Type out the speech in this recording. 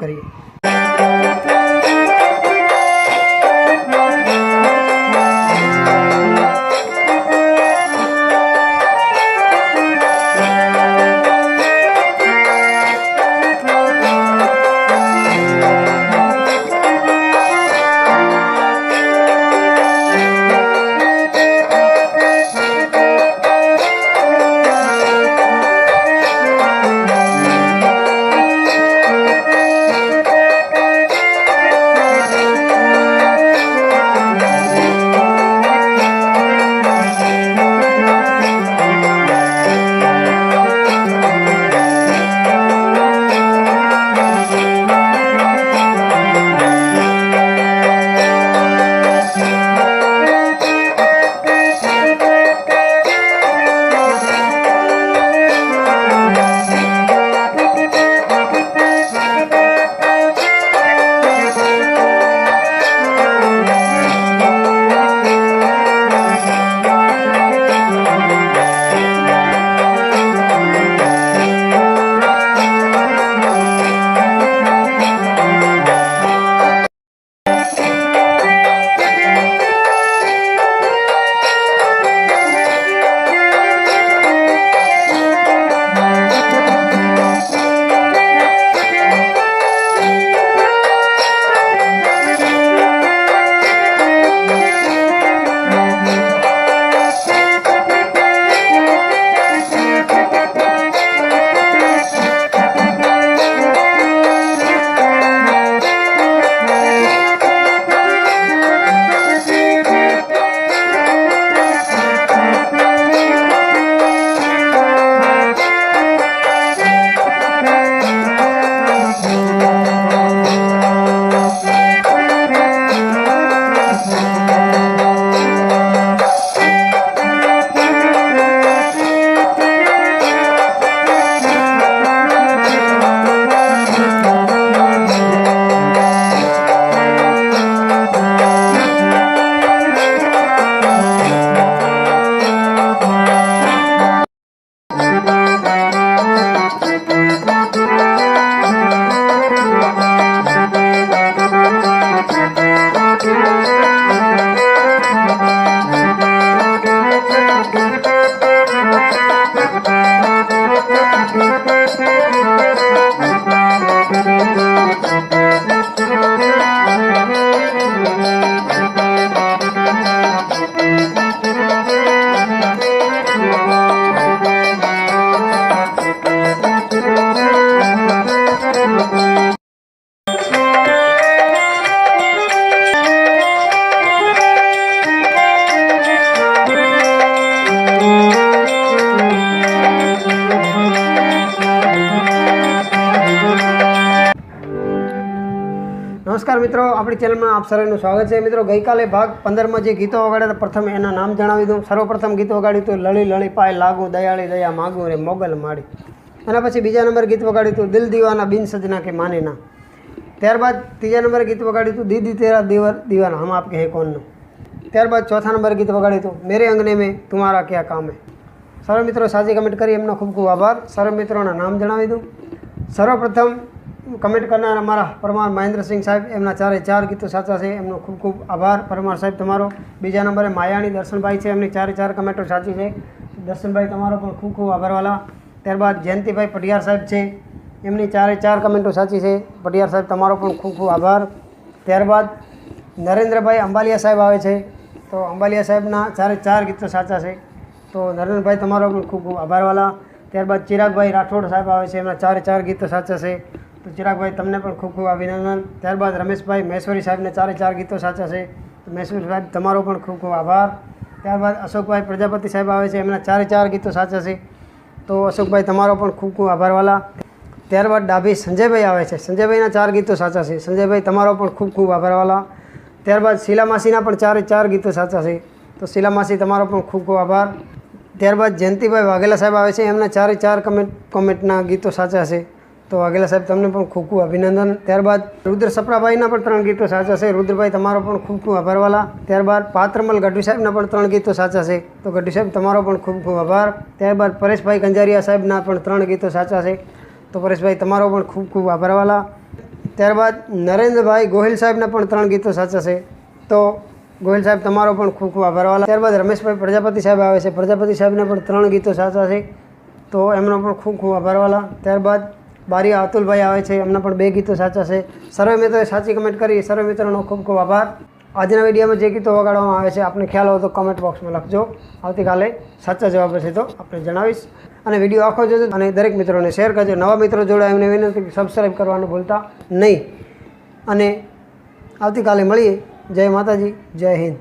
કરીએ। नमस्कार मित्रों, अपनी चैनल में आप सर्वेનું स्वागत है। मित्रों, गई काले भाग 15 में जो गीतों वगाड़ा प्रथम एना नाम जणावी दूँ। सर्वप्रथम गीत वगाड़્યું तो लड़ी लड़ी पाए लागू दयाળી दया मागू रे मोगल माड़ी। एना पछी बीजा नंबर गीत वगाड़્યું तो दिल दीवाना बिन सजना के माने ना। त्यारबाद तीजा नंबर गीत वगाड़્યું तो दीदी तेरा दीवाना हम आपके हैं कौन नो। त्यारबाद चौथा नंबर गीत वगाड़્યું तो मेरे अंगने में तुम्हारा क्या काम है। सर्व मित्रों साजी कमेंट करी एमनो खूब खूब आभार। सर्व मित्रों नाम जणावी दूँ। सर्वप्रथम कमेंट करना अमरा परमार महेंद्र सिंह साहेब एमना 4 गीतों साचा है, एमनो खूब खूब आभार परमार साहेब तमारो। बीजा नंबरे मायाणी दर्शन भाई है, एमनी 4 कमेंटो साची है। दर्शन भाई तमारो पण खूब खूब आभार वाला। त्यारबाद जयंती भाई पटियार साहेब है, एमनी 4 कमेंटो साची है। पटियार साहेब तमारो पण खूब खूब आभार। त्यारबाद नरेन्द्र भाई अंबालिया साहेब आवे छे, तो अंबालिया साहेबना 4 गीतों साचा है, तो नरेन्द्र भाई तमारो पण खूब खूब आभार वाला। त्यारबाद चिराग भाई राठौड़ साहेब आवे छे, एमना 4 गीतों साचा है, तो चिराग भाई तमने पण खूब खूब अभिनंदन। त्यारबाद रमेश भाई महेश्वरी साहेब ने 4 गीतों साचा है, तो महेश्वरी साहेब तमारो पण खूब खूब आभार। त्यारबाद अशोक भाई प्रजापति साहेब आवे छे, एमना 4 गीतों साचा है, तो अशोक भाई तमारो पण खूब खूब आभार वाला। त्यारबाद डाभी संजय भाई आवे छे, संजय भाई 4 गीतों साचा है, संजय भाई तमारो पण खूब खूब आभार वाला। त्यारबाद शीला मासीना पण 4 गीतों साचा है, तो शीला मासी तमारो पण खूब खूब आभार। त्यारबाद जयंती भाई वाघेला साहेब आवे छे, एमना 4 कमेंटना गीतों साचा है, तो वाघेला साहेब तमने पण खूब खूब अभिनंदन। त्यारबाद रुद्र सप्राभाईना पण 3 गीतों साचा है, रुद्रभाई तमारो पण खूब खूब आभार वाला। त्यारबाद पात्रमल गढ़वी साहेबना पण 3 गीतों साचा है, तो गढ़वी साहेब तमारो पण खूब खूब आभार। त्यारबाद परेशभाई कंजारिया साहेबना पण 3 गीतों साचा है, तो परेशभाई तमारो पण खूब खूब आभार वाला। ત્યારબાદ નરેન્દ્રભાઈ ગોહિલ સાહેબના પણ 3 ગીતો સાચા છે. તો ગોહિલ સાહેબ તમારો પણ ખૂબ ખૂબ આભાર વાલા. ત્યારબાદ રમેશભાઈ પ્રજાપતિ સાહેબ આવે છે. પ્રજાપતિ સાહેબના પણ 3 ગીતો સાચા છે. તો એમનો પણ ખૂબ ખૂબ આભાર વાલા. ત્યારબાદ બારીયા અતુલભાઈ આવે છે, એમના પણ 2 ગીતો સાચા છે. સર્વે મિત્રોએ સાચી કમેન્ટ કરી, સર્વે મિત્રોનો ખૂબ ખૂબ આભાર. આજના વિડીયોમાં જે ગીતો વગાડવામાં આવે છે આપને ખ્યાલ હોય તો કમેન્ટ બોક્સમાં લખજો. આવતીકાલે સાચા જવાબ હશે તો આપણે જણાવીશ. અને વિડીયો આખો જોજો અને દરેક મિત્રોને શેર કરજો. નવા મિત્રો જોડાય એમને વિનંતી સબસ્ક્રાઈબ કરવાનું ભૂલતા નહીં. અને આવતીકાલે મળીએ. જય માતાજી, જય હિન્દ.